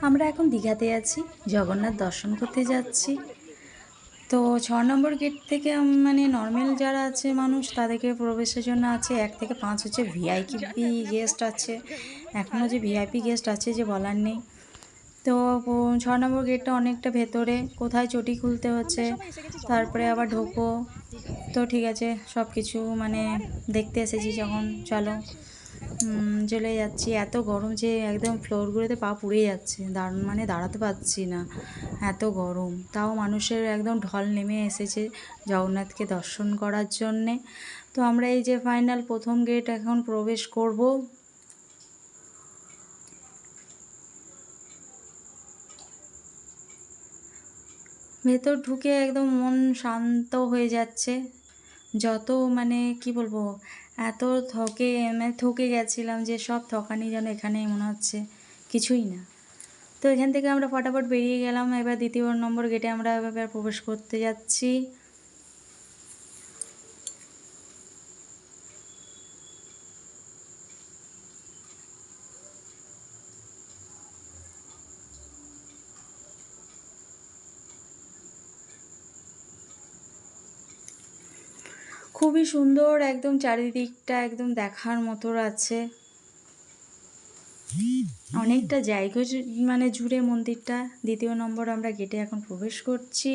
আমরা এখন দীঘাতে আছি, জগন্নাথ দর্শন করতে যাচ্ছি। তো 6 নম্বর গেট থেকে মানে নর্মাল যারা আছে মানুষ তাদেরকে প্রবেশের জন্য আছে 1 থেকে 5 হচ্ছে ভিআইপি গেস্ট আছে। এখনও যে ভিআইপি গেস্ট আছে যে বলার নেই। তো 6 নম্বর গেটটা অনেকটা ভেতরে, কোথায় চটি খুলতে হচ্ছে, তারপরে আবার ঢোকো। তো ঠিক আছে, সব কিছু মানে দেখতে এসেছি যখন চলো চলে যাচ্ছি। এত গরম যে একদম ফ্লোরগুলোতে পা পুড়ে যাচ্ছে, মানে দাঁড়াতে পারছি না, এত গরম। তাও মানুষের একদম ঢল নেমে এসেছে জগন্নাথকে দর্শন করার জন্যে। তো আমরা এই যে ফাইনাল প্রথম গেট এখন প্রবেশ করব। ভেতর ঢুকে একদম মন শান্ত হয়ে যাচ্ছে। যত মানে কি বলবো, এত থকে গেছিলাম যে সব থকানি যেন এখানে মনে হচ্ছে কিছুই না। তো এখান থেকে আমরা ফটাফট বেরিয়ে গেলাম। এবার 2 নম্বর গেটে আমরা এবার প্রবেশ করতে যাচ্ছি। খুবই সুন্দর, একদম চারিদিকটা একদম দেখার মতো আছে। অনেকটা জায়গা মানে জুড়ে মন্দিরটা। 2 নম্বর আমরা গেটে এখন প্রবেশ করছি।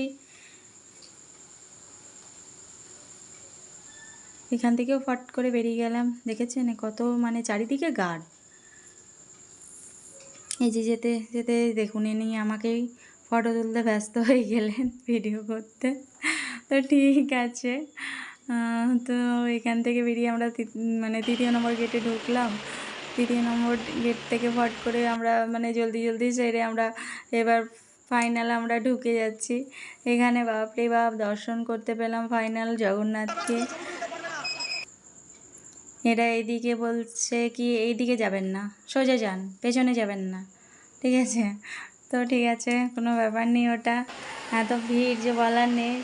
এখান থেকেও ফট করে বেরিয়ে গেলাম। দেখেছেন কত মানে চারিদিকে গার্ড। এই যে যেতে যেতে দেখুন ইনি আমাকেই ফটো তুলতে ব্যস্ত হয়ে গেলেন, ভিডিও করতে। তো ঠিক আছে। তো এখান থেকে বেরিয়ে আমরা মানে 3 নম্বর গেটে ঢুকলাম। 3 নম্বর গেট থেকে ফট করে আমরা মানে জলদি সেরে আমরা এবার ফাইনাল আমরা ঢুকে যাচ্ছি। এখানে বাপরে বাপ দর্শন করতে পেলাম ফাইনাল জগন্নাথকে। এরা এইদিকে বলছে কি এইদিকে যাবেন না, সোজা যান, পেছনে যাবেন না, ঠিক আছে। তো ঠিক আছে, কোনো ব্যাপার নেই। ওটা এত ভিড় যে বলার নেই।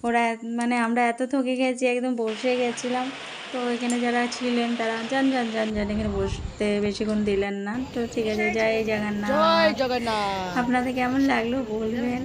ওরা মানে আমরা এত থকে গেছি, একদম বসে গেছিলাম। তো এখানে যারা ছিলেন তারা যান যান যান যান, এখানে বসতে বেশিক্ষণ দিলেন না। তো ঠিক আছে, জয় জগন্নাথ। আপনাদের কেমন লাগলো বলবেন।